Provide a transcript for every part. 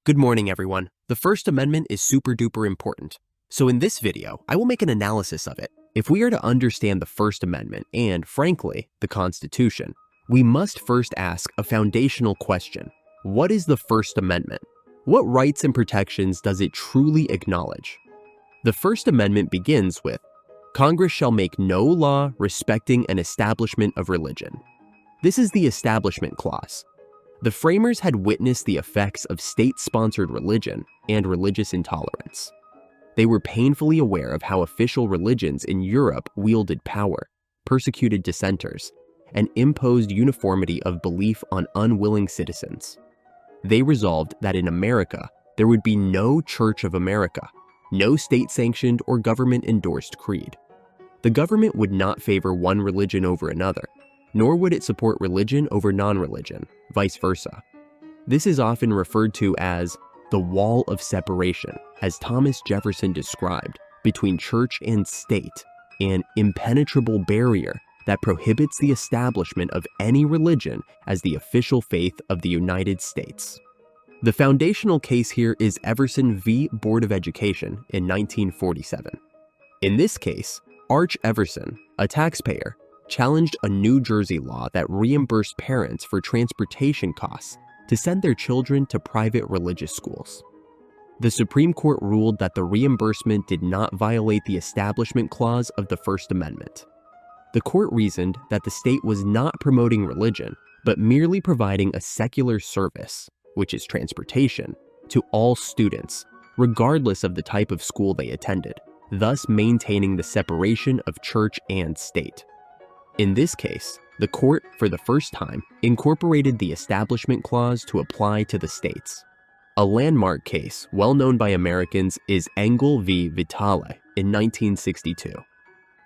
Good morning, everyone. The First Amendment is super duper important. So in this video, I will make an analysis of it. If we are to understand the First Amendment and, frankly, the Constitution, we must first ask a foundational question. What is the First Amendment? What rights and protections does it truly acknowledge? The First Amendment begins with, Congress shall make no law respecting an establishment of religion. This is the Establishment Clause. The framers had witnessed the effects of state-sponsored religion and religious intolerance. They were painfully aware of how official religions in Europe wielded power, persecuted dissenters, and imposed uniformity of belief on unwilling citizens. They resolved that in America, there would be no Church of America, no state-sanctioned or government-endorsed creed. The government would not favor one religion over another, nor would it support religion over non-religion, vice versa. This is often referred to as the wall of separation, as Thomas Jefferson described, between church and state, an impenetrable barrier that prohibits the establishment of any religion as the official faith of the United States. The foundational case here is Everson v. Board of Education in 1947. In this case, Arch Everson, a taxpayer, challenged a New Jersey law that reimbursed parents for transportation costs to send their children to private religious schools. The Supreme Court ruled that the reimbursement did not violate the Establishment Clause of the First Amendment. The court reasoned that the state was not promoting religion, but merely providing a secular service, which is transportation, to all students, regardless of the type of school they attended, thus maintaining the separation of church and state. In this case, the court, for the first time, incorporated the Establishment Clause to apply to the states. A landmark case, well known by Americans, is Engel v. Vitale in 1962.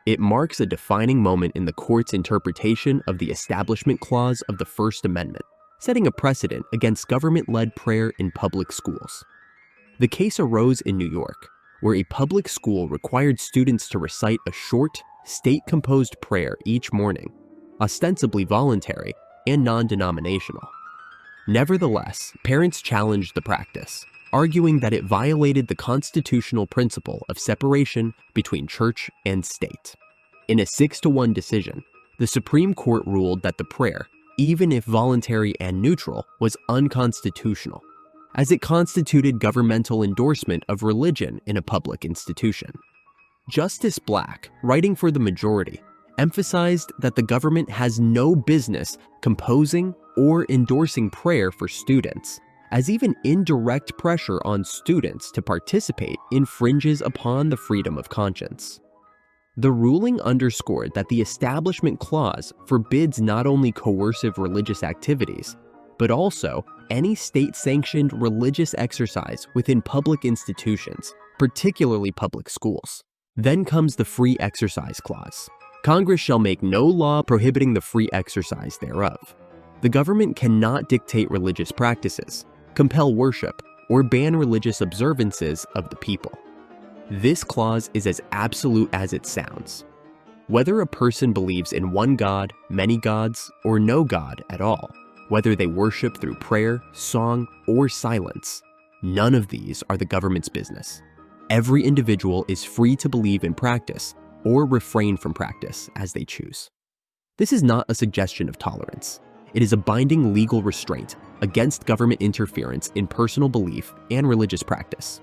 It marks a defining moment in the court's interpretation of the Establishment Clause of the First Amendment, setting a precedent against government-led prayer in public schools. The case arose in New York, where a public school required students to recite a short, state-composed prayer each morning, ostensibly voluntary and non-denominational. Nevertheless, parents challenged the practice, arguing that it violated the constitutional principle of separation between church and state. In a 6-1 decision, the Supreme Court ruled that the prayer, even if voluntary and neutral, was unconstitutional, as it constituted governmental endorsement of religion in a public institution. Justice Black, writing for the majority, emphasized that the government has no business composing or endorsing prayer for students, as even indirect pressure on students to participate infringes upon the freedom of conscience. The ruling underscored that the Establishment Clause forbids not only coercive religious activities, but also any state-sanctioned religious exercise within public institutions, particularly public schools. Then comes the Free Exercise Clause. Congress shall make no law prohibiting the free exercise thereof. The government cannot dictate religious practices, compel worship, or ban religious observances of the people. This clause is as absolute as it sounds. Whether a person believes in one God, many gods, or no God at all, whether they worship through prayer, song, or silence, none of these are the government's business. Every individual is free to believe in practice or refrain from practice as they choose. This is not a suggestion of tolerance. It is a binding legal restraint against government interference in personal belief and religious practice.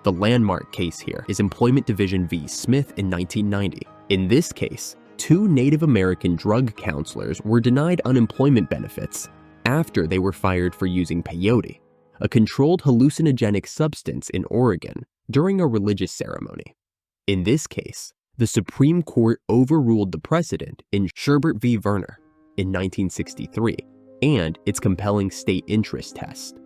The landmark case here is Employment Division v. Smith in 1990. In this case, 2 Native American drug counselors were denied unemployment benefits after they were fired for using peyote, a controlled hallucinogenic substance in Oregon, during a religious ceremony. In this case, the Supreme Court overruled the precedent in Sherbert v. Verner in 1963 and its compelling state interest test.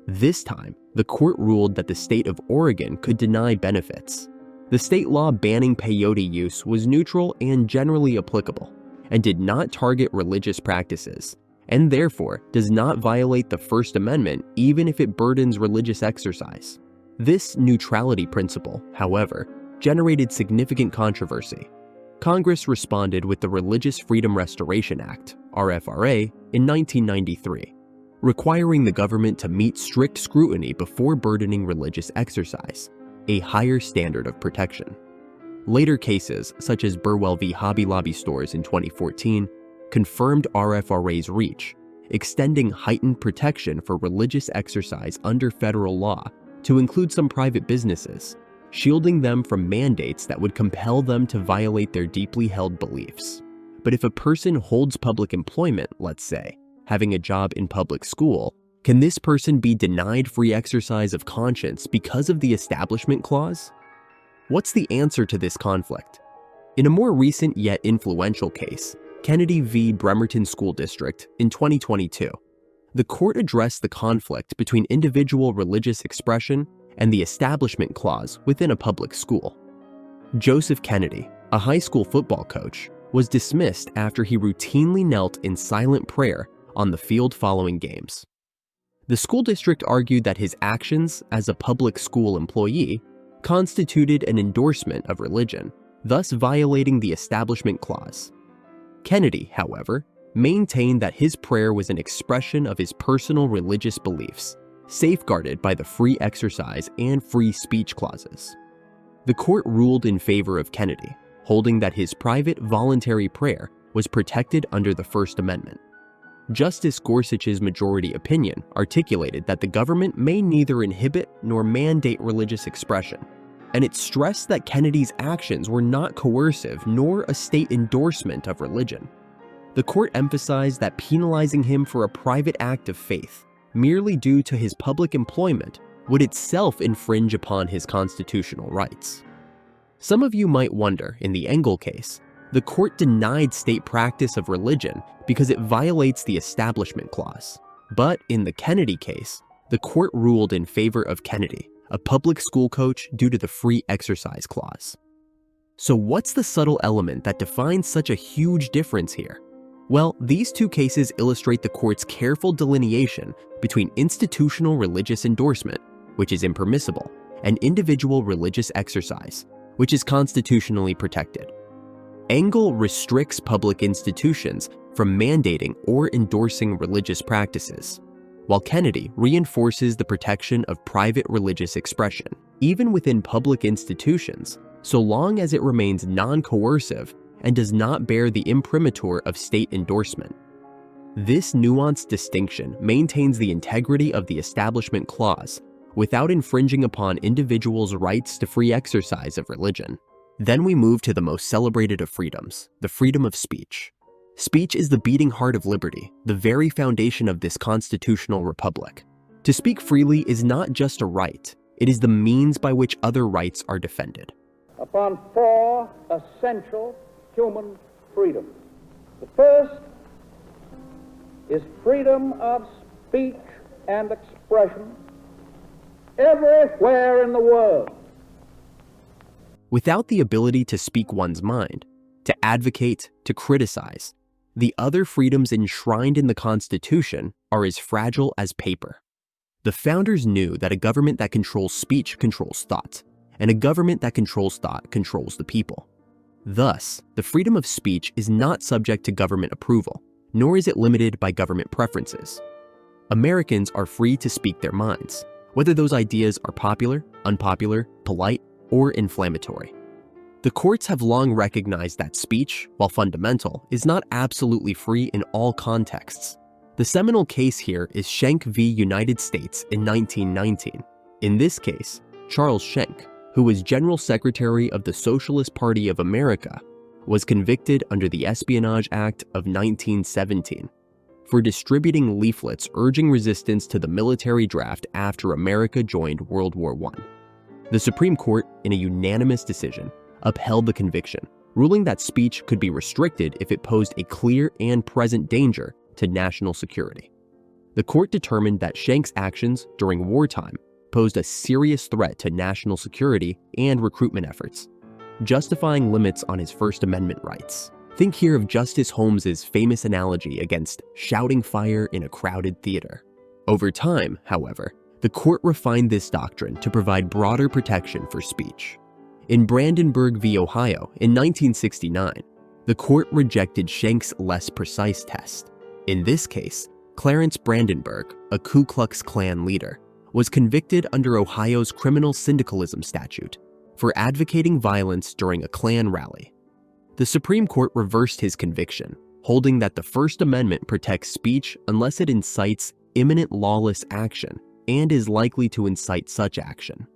This time, the court ruled that the state of Oregon could deny benefits. The state law banning peyote use was neutral and generally applicable, and did not target religious practices, and therefore does not violate the First Amendment even if it burdens religious exercise. This neutrality principle, however, generated significant controversy. Congress responded with the Religious Freedom Restoration Act, RFRA, in 1993. requiring the government to meet strict scrutiny before burdening religious exercise, a higher standard of protection. Later cases, such as Burwell v. Hobby Lobby stores in 2014, confirmed RFRA's reach, extending heightened protection for religious exercise under federal law to include some private businesses, shielding them from mandates that would compel them to violate their deeply held beliefs. But if a person holds public employment, let's say, having a job in public school, can this person be denied free exercise of conscience because of the Establishment Clause? What's the answer to this conflict? In a more recent yet influential case, Kennedy v. Bremerton School District in 2022, the court addressed the conflict between individual religious expression and the Establishment Clause within a public school. Joseph Kennedy, a high school football coach, was dismissed after he routinely knelt in silent prayer on the field following games. The school district argued that his actions as a public school employee constituted an endorsement of religion, thus violating the Establishment Clause. Kennedy, however, maintained that his prayer was an expression of his personal religious beliefs, safeguarded by the free exercise and free speech clauses. The court ruled in favor of Kennedy, holding that his private voluntary prayer was protected under the First Amendment. Justice Gorsuch's majority opinion articulated that the government may neither inhibit nor mandate religious expression, and it stressed that Kennedy's actions were not coercive nor a state endorsement of religion. The court emphasized that penalizing him for a private act of faith, merely due to his public employment, would itself infringe upon his constitutional rights. Some of you might wonder, in the Engel case, the court denied state practice of religion because it violates the Establishment Clause. But in the Kennedy case, the court ruled in favor of Kennedy, a public school coach, due to the Free Exercise Clause. So what's the subtle element that defines such a huge difference here? Well, these two cases illustrate the court's careful delineation between institutional religious endorsement, which is impermissible, and individual religious exercise, which is constitutionally protected. Engel restricts public institutions from mandating or endorsing religious practices, while Kennedy reinforces the protection of private religious expression, even within public institutions, so long as it remains non-coercive and does not bear the imprimatur of state endorsement. This nuanced distinction maintains the integrity of the Establishment Clause without infringing upon individuals' rights to free exercise of religion. Then we move to the most celebrated of freedoms, the freedom of speech. Speech is the beating heart of liberty, the very foundation of this constitutional republic. To speak freely is not just a right, it is the means by which other rights are defended. Upon four essential human freedoms. The first is freedom of speech and expression everywhere in the world. Without the ability to speak one's mind, to advocate, to criticize, the other freedoms enshrined in the Constitution are as fragile as paper. The founders knew that a government that controls speech controls thought, and a government that controls thought controls the people. Thus, the freedom of speech is not subject to government approval, nor is it limited by government preferences. Americans are free to speak their minds, whether those ideas are popular, unpopular, polite, or inflammatory. The courts have long recognized that speech, while fundamental, is not absolutely free in all contexts. The seminal case here is Schenck v. United States in 1919. In this case, Charles Schenck, who was General Secretary of the Socialist Party of America, was convicted under the Espionage Act of 1917 for distributing leaflets urging resistance to the military draft after America joined World War I. The Supreme Court, in a unanimous decision, upheld the conviction, ruling that speech could be restricted if it posed a clear and present danger to national security. The court determined that Schenck's actions during wartime posed a serious threat to national security and recruitment efforts, justifying limits on his First Amendment rights. Think here of Justice Holmes's famous analogy against shouting fire in a crowded theater. Over time, however, the court refined this doctrine to provide broader protection for speech. In Brandenburg v. Ohio in 1969, the court rejected Schenck's less precise test. In this case, Clarence Brandenburg, a Ku Klux Klan leader, was convicted under Ohio's criminal syndicalism statute for advocating violence during a Klan rally. The Supreme Court reversed his conviction, holding that the First Amendment protects speech unless it incites imminent lawless action and is likely to incite such action.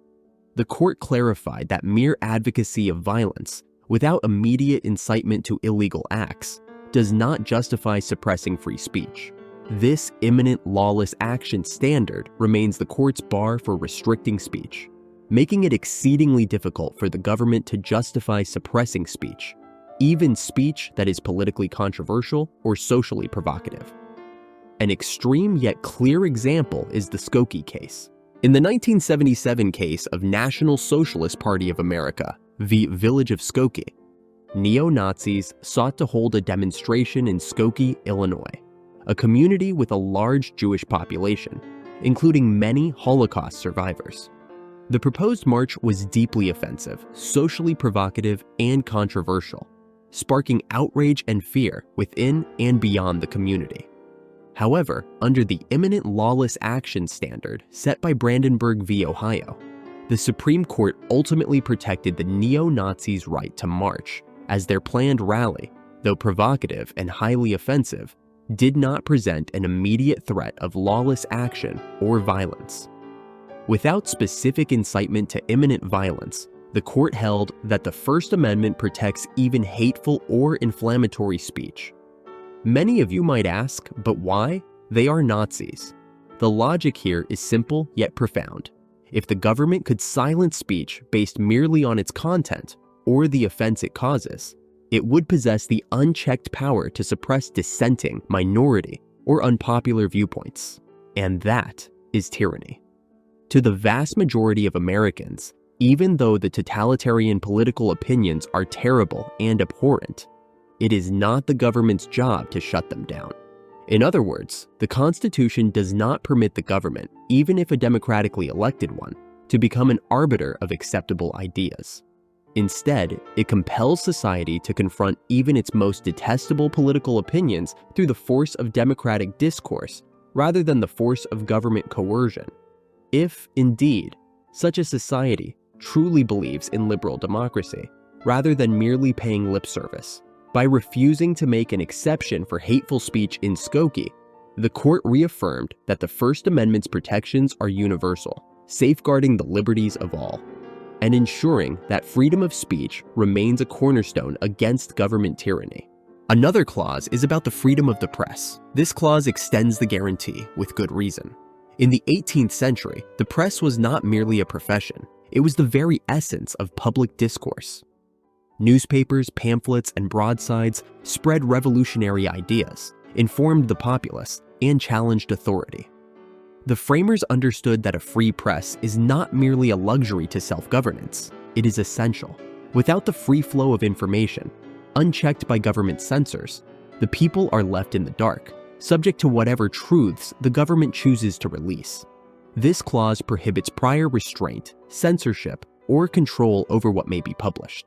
The court clarified that mere advocacy of violence, without immediate incitement to illegal acts, does not justify suppressing free speech. This imminent lawless action standard remains the court's bar for restricting speech, making it exceedingly difficult for the government to justify suppressing speech, even speech that is politically controversial or socially provocative. An extreme yet clear example is the Skokie case. In the 1977 case of National Socialist Party of America v. Village of Skokie, neo-Nazis sought to hold a demonstration in Skokie, Illinois, a community with a large Jewish population, including many Holocaust survivors. The proposed march was deeply offensive, socially provocative, and controversial, sparking outrage and fear within and beyond the community. However, under the imminent lawless action standard set by Brandenburg v. Ohio, the Supreme Court ultimately protected the neo-Nazis' right to march, as their planned rally, though provocative and highly offensive, did not present an immediate threat of lawless action or violence. Without specific incitement to imminent violence, the court held that the First Amendment protects even hateful or inflammatory speech. Many of you might ask, but why? They are Nazis. The logic here is simple yet profound. If the government could silence speech based merely on its content or the offense it causes, it would possess the unchecked power to suppress dissenting, minority, or unpopular viewpoints. And that is tyranny. To the vast majority of Americans, even though the totalitarian political opinions are terrible and abhorrent, it is not the government's job to shut them down. In other words, the Constitution does not permit the government, even if a democratically elected one, to become an arbiter of acceptable ideas. Instead, it compels society to confront even its most detestable political opinions through the force of democratic discourse rather than the force of government coercion. If, indeed, such a society truly believes in liberal democracy, rather than merely paying lip service. By refusing to make an exception for hateful speech in Skokie, the court reaffirmed that the First Amendment's protections are universal, safeguarding the liberties of all, and ensuring that freedom of speech remains a cornerstone against government tyranny. Another clause is about the freedom of the press. This clause extends the guarantee with good reason. In the 18th century, the press was not merely a profession, it was the very essence of public discourse. Newspapers, pamphlets, and broadsides spread revolutionary ideas, informed the populace, and challenged authority. The framers understood that a free press is not merely a luxury to self-governance, it is essential. Without the free flow of information, unchecked by government censors, the people are left in the dark, subject to whatever truths the government chooses to release. This clause prohibits prior restraint, censorship, or control over what may be published.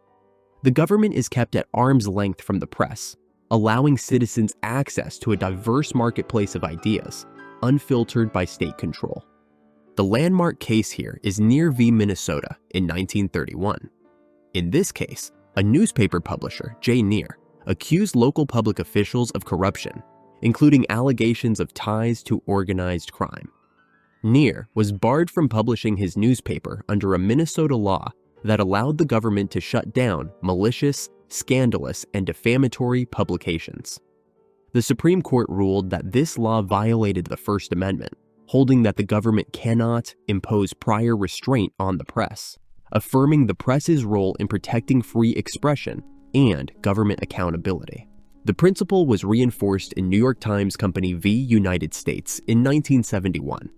The government is kept at arm's length from the press, allowing citizens access to a diverse marketplace of ideas, unfiltered by state control. The landmark case here is Neer v. Minnesota in 1931. In this case, a newspaper publisher, J. Neer, accused local public officials of corruption, including allegations of ties to organized crime. Neer was barred from publishing his newspaper under a Minnesota law that allowed the government to shut down malicious, scandalous, and defamatory publications. The Supreme Court ruled that this law violated the First Amendment, holding that the government cannot impose prior restraint on the press, affirming the press's role in protecting free expression and government accountability. The principle was reinforced in New York Times Company v. United States in 1971,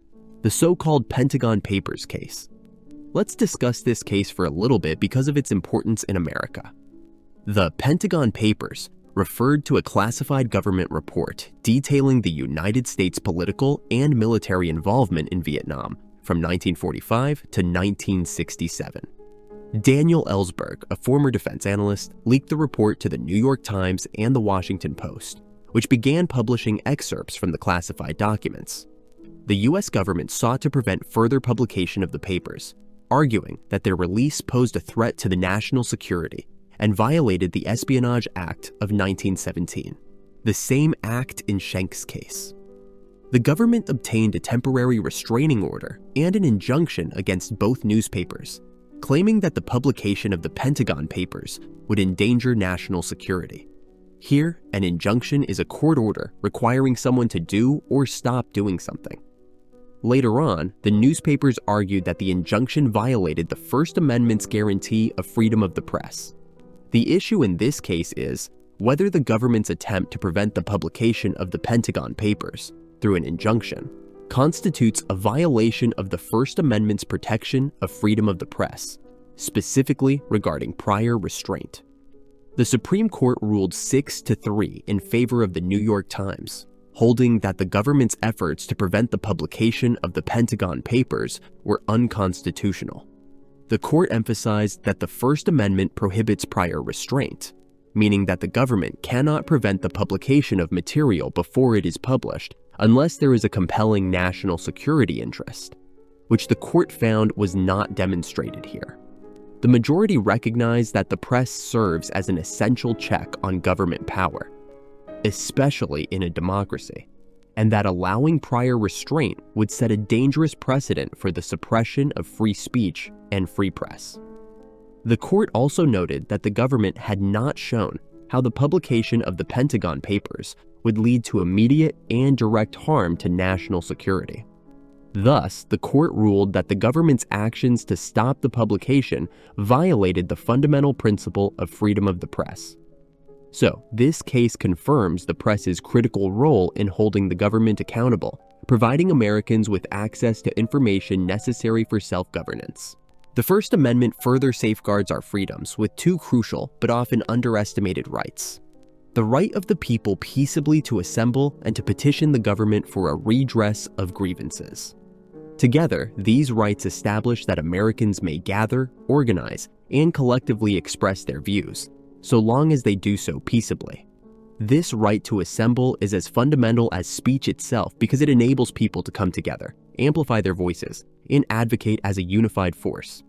the so-called Pentagon Papers case. Let's discuss this case for a little bit because of its importance in America. The Pentagon Papers referred to a classified government report detailing the United States' political and military involvement in Vietnam from 1945 to 1967. Daniel Ellsberg, a former defense analyst, leaked the report to the New York Times and the Washington Post, which began publishing excerpts from the classified documents. The US government sought to prevent further publication of the papers, arguing that their release posed a threat to the national security and violated the Espionage Act of 1917, the same act in Schenk's case. The government obtained a temporary restraining order and an injunction against both newspapers, claiming that the publication of the Pentagon Papers would endanger national security. Here, an injunction is a court order requiring someone to do or stop doing something. Later on, the newspapers argued that the injunction violated the First Amendment's guarantee of freedom of the press. The issue in this case is whether the government's attempt to prevent the publication of the Pentagon Papers through an injunction constitutes a violation of the First Amendment's protection of freedom of the press, specifically regarding prior restraint. The Supreme Court ruled 6-3 in favor of the New York Times, holding that the government's efforts to prevent the publication of the Pentagon Papers were unconstitutional. The court emphasized that the First Amendment prohibits prior restraint, meaning that the government cannot prevent the publication of material before it is published unless there is a compelling national security interest, which the court found was not demonstrated here. The majority recognized that the press serves as an essential check on government power, especially in a democracy, and that allowing prior restraint would set a dangerous precedent for the suppression of free speech and free press. The court also noted that the government had not shown how the publication of the Pentagon Papers would lead to immediate and direct harm to national security. Thus, the court ruled that the government's actions to stop the publication violated the fundamental principle of freedom of the press. So, this case confirms the press's critical role in holding the government accountable, providing Americans with access to information necessary for self-governance. The First Amendment further safeguards our freedoms with two crucial but often underestimated rights: the right of the people peaceably to assemble and to petition the government for a redress of grievances. Together, these rights establish that Americans may gather, organize, and collectively express their views, so long as they do so peaceably. This right to assemble is as fundamental as speech itself because it enables people to come together, amplify their voices, and advocate as a unified force.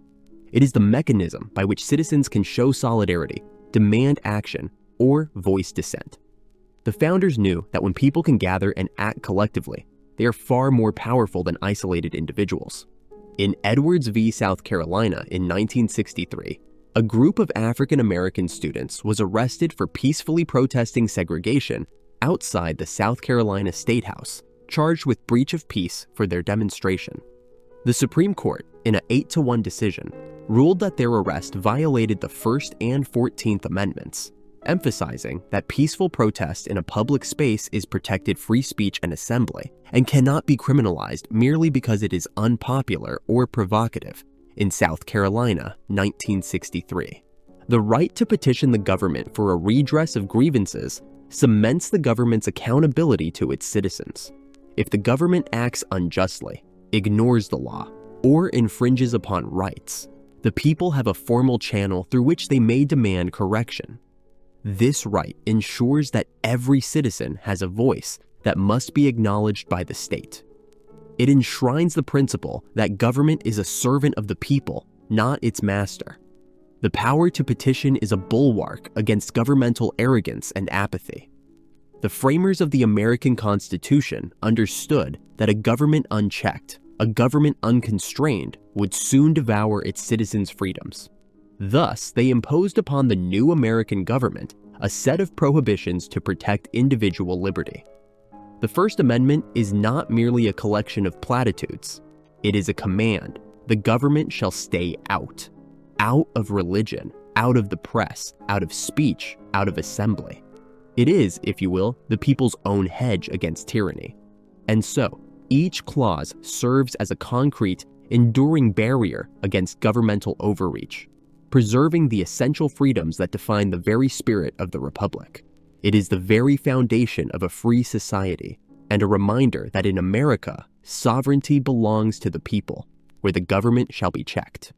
It is the mechanism by which citizens can show solidarity, demand action, or voice dissent. The founders knew that when people can gather and act collectively, they are far more powerful than isolated individuals. In Edwards v. South Carolina in 1963, a group of African American students was arrested for peacefully protesting segregation outside the South Carolina State House, charged with breach of peace for their demonstration. The Supreme Court, in an 8-1 decision, ruled that their arrest violated the First and 14th Amendments, emphasizing that peaceful protest in a public space is protected free speech and assembly and cannot be criminalized merely because it is unpopular or provocative. In South Carolina, 1963. The right to petition the government for a redress of grievances cements the government's accountability to its citizens. If the government acts unjustly, ignores the law, or infringes upon rights, the people have a formal channel through which they may demand correction. This right ensures that every citizen has a voice that must be acknowledged by the state. It enshrines the principle that government is a servant of the people, not its master. The power to petition is a bulwark against governmental arrogance and apathy. The framers of the American Constitution understood that a government unchecked, a government unconstrained, would soon devour its citizens' freedoms. Thus, they imposed upon the new American government a set of prohibitions to protect individual liberty. The First Amendment is not merely a collection of platitudes. It is a command. The government shall stay out of religion, out of the press, out of speech, out of assembly. It is, if you will, the people's own hedge against tyranny. And so, each clause serves as a concrete, enduring barrier against governmental overreach, preserving the essential freedoms that define the very spirit of the Republic. It is the very foundation of a free society, and a reminder that in America, sovereignty belongs to the people, where the government shall be checked.